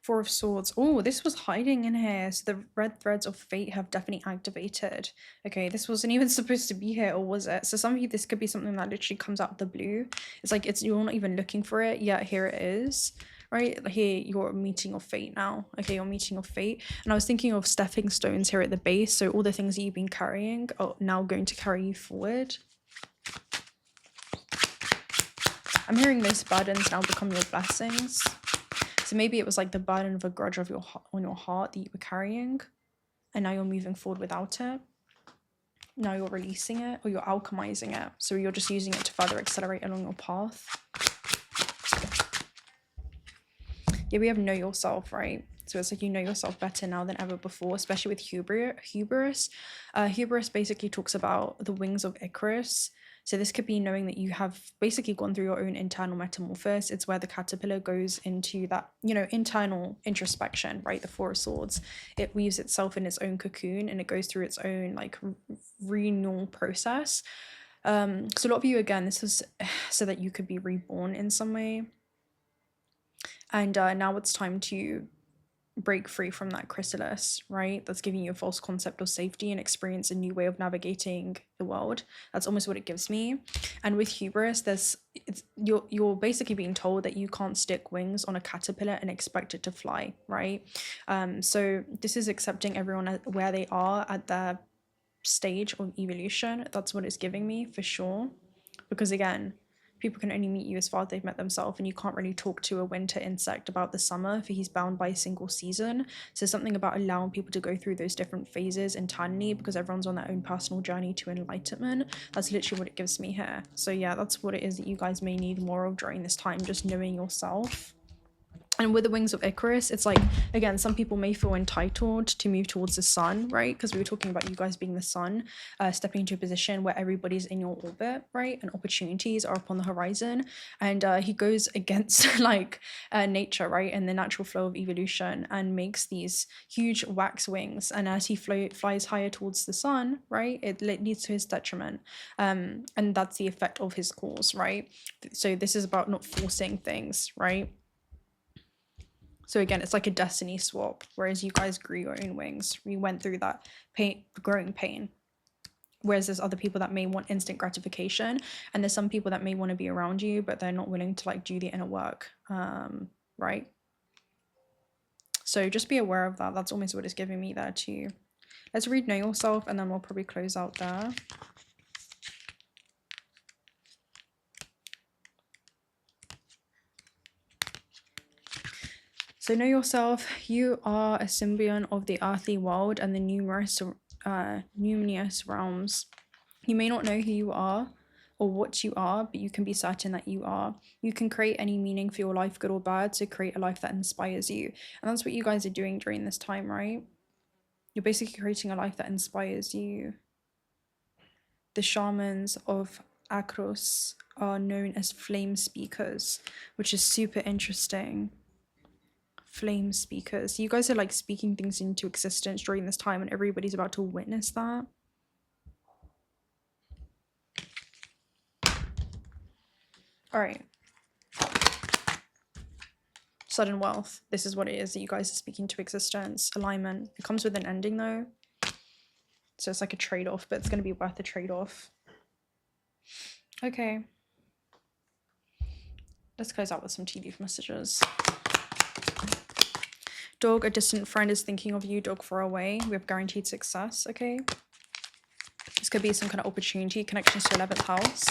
Four of Swords. Oh, this was hiding in here. So the red threads of fate have definitely activated. Okay, this wasn't even supposed to be here, or was it? So some of you, this could be something that literally comes out of the blue. It's like you're not even looking for it, yet here it is. Right here, you're meeting your fate now. Okay, you're meeting your fate. And I was thinking of stepping stones here at the base. So all the things that you've been carrying are now going to carry you forward. I'm hearing those burdens now become your blessings. So maybe it was like the burden of a grudge of on your heart that you were carrying, and now you're moving forward without it. Now you're releasing it, or you're alchemizing it. So you're just using it to further accelerate along your path. Yeah, we have know yourself, right? So it's like you know yourself better now than ever before, especially with hubris. Hubris basically talks about the wings of Icarus. So this could be knowing that you have basically gone through your own internal metamorphosis. It's where the caterpillar goes into that, you know, internal introspection, right? The Four of Swords. It weaves itself in its own cocoon and it goes through its own like renewal process. So a lot of you, again, this is so that you could be reborn in some way. And now it's time to break free from that chrysalis, right? That's giving you a false concept of safety and experience a new way of navigating the world. That's almost what it gives me. And with hubris, you're basically being told that you can't stick wings on a caterpillar and expect it to fly, right? So this is accepting everyone where they are at their stage of evolution. That's what it's giving me for sure. Because again, people can only meet you as far as they've met themselves, and you can't really talk to a winter insect about the summer, for he's bound by a single season. So something about allowing people to go through those different phases internally, because everyone's on their own personal journey to enlightenment. That's literally what it gives me here. So yeah, that's what it is that you guys may need more of during this time, just knowing yourself. And with the wings of Icarus, it's like, again, some people may feel entitled to move towards the sun, right? Because we were talking about you guys being the sun, stepping into a position where everybody's in your orbit, right? And opportunities are upon the horizon. And he goes against like nature, right? And the natural flow of evolution, and makes these huge wax wings. And as he flies higher towards the sun, right, it leads to his detriment. And that's the effect of his cause, right? So this is about not forcing things, right? So again, it's like a destiny swap, whereas you guys grew your own wings. We went through that pain, growing pain. Whereas there's other people that may want instant gratification, and there's some people that may want to be around you, but they're not willing to like do the inner work, right? So just be aware of that. That's almost what it's giving me there too. Let's read Know Yourself, and then we'll probably close out there. So know yourself. You are a symbiont of the earthly world and the numerous realms. You may not know who you are or what you are, but you can be certain that you are. You can create any meaning for your life, good or bad, to create a life that inspires you. And that's what you guys are doing during this time, right? You're basically creating a life that inspires you. The shamans of Akros are known as flame speakers, which is super interesting. Flame speakers. You guys are like speaking things into existence during this time, and everybody's about to witness that. All right. Sudden wealth. This is what it is that you guys are speaking to existence. Alignment. It comes with an ending though. So it's like a trade-off, but it's going to be worth the trade-off. Okay. Let's close out with some tea leaf messages. Dog, a distant friend is thinking of you. Dog, far away. We have guaranteed success, okay? This could be some kind of opportunity, connections to 11th house.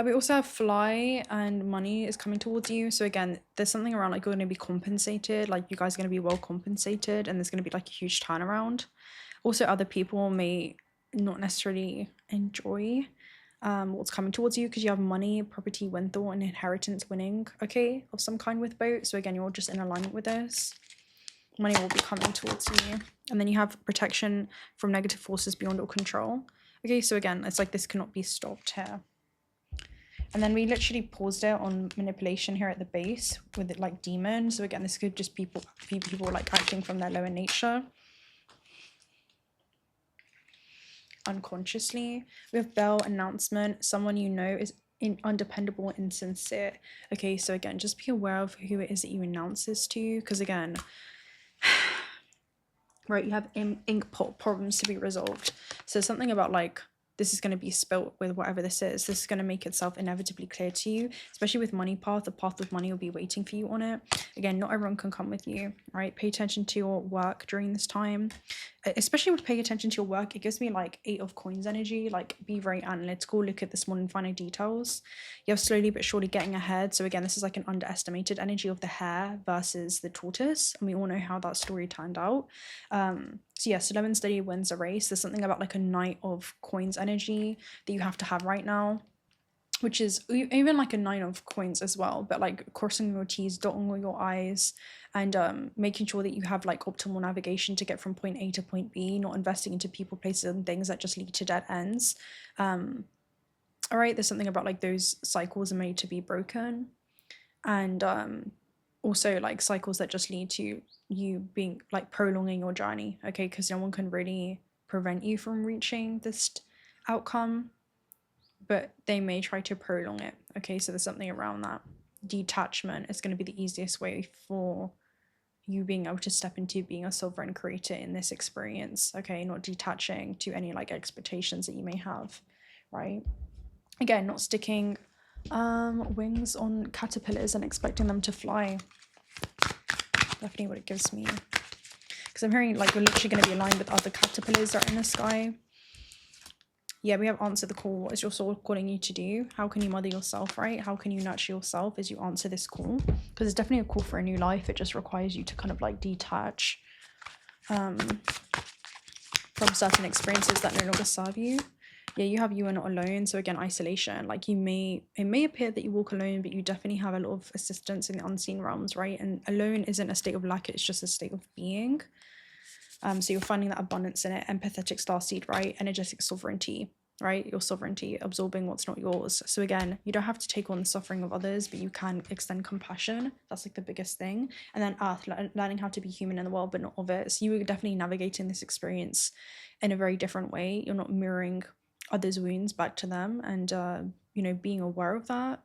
We also have fly and money is coming towards you. So again, there's something around like you're going to be compensated, like you guys are going to be well compensated, and there's going to be like a huge turnaround. Also, other people may not necessarily enjoy what's coming towards you, because you have money, property, windfall, and inheritance winning, okay, of some kind with boat. So again, you're just in alignment with this. Money will be coming towards you. And then you have protection from negative forces beyond your control. Okay, so again, it's like this cannot be stopped here. And then we literally paused it on manipulation here at the base with it like demon. So again, this could just be people like acting from their lower nature. Unconsciously. We have bell, announcement. Someone you know is undependable, insincere. Okay, so again, just be aware of who it is that you announce this to, because again, right, you have ink pot problems to be resolved. So something about like, this is going to be spilt with whatever this is. This is going to make itself inevitably clear to you, especially with money path. The path of money will be waiting for you on it. Again, not everyone can come with you, right? Pay attention to your work during this time, especially with paying attention to your work. It gives me like 8 of coins energy, like be very analytical, look at the small and finer details. You have slowly but surely getting ahead. So again, this is like an underestimated energy of the hare versus the tortoise. And we all know how that story turned out. So yeah, slow and steady wins a race. There's something about like a knight of coins energy that you have to have right now, which is even like a 9 of coins as well, but like crossing your T's, dotting all your I's, and making sure that you have like optimal navigation to get from point A to point B, not investing into people, places, and things that just lead to dead ends. All right, there's something about like those cycles are made to be broken, and also like cycles that just lead to you being like prolonging your journey, okay, because no one can really prevent you from reaching this outcome, but they may try to prolong it, okay? So there's something around that. Detachment is going to be the easiest way for you being able to step into being a sovereign creator in this experience, okay? Not detaching to any like expectations that you may have, right? Again, not sticking wings on caterpillars and expecting them to fly. Definitely what it gives me, because I'm hearing like you're literally going to be aligned with other caterpillars that are in the sky. Yeah, we have answer the call. What is your soul calling you to do? How can you mother yourself, right? How can you nurture yourself as you answer this call? Because it's definitely a call for a new life. It just requires you to kind of like detach from certain experiences that no longer serve you. yeah, you have you are not alone. So again, isolation. Like it may appear that you walk alone, but you definitely have a lot of assistance in the unseen realms, right? And alone isn't a state of lack, it's just a state of being. So you're finding that abundance in it. Empathetic starseed, right? Energetic sovereignty, right? Your sovereignty, absorbing what's not yours. So again, you don't have to take on the suffering of others, but you can extend compassion. That's like the biggest thing. And then earth, learning how to be human in the world, but not of it. So you were definitely navigating this experience in a very different way. You're not mirroring others' wounds back to them. And, you know, being aware of that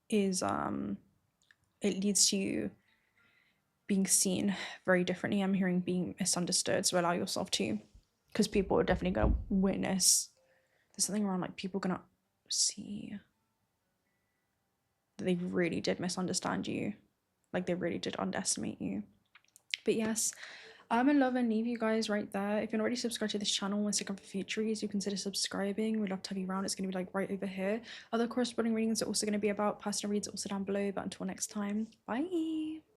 is, it leads to you being seen very differently. I'm hearing being misunderstood, so allow yourself to, because people are definitely going to witness. There's something around like people going to see that they really did misunderstand you, like they really did underestimate you. But yes, I'm in love and leave you guys right there. If you're not already subscribed to this channel and sticking for futuries, you consider subscribing. We'd love to have you around. It's going to be like right over here. Other corresponding readings are also going to be about personal reads also down below. But until next time, bye.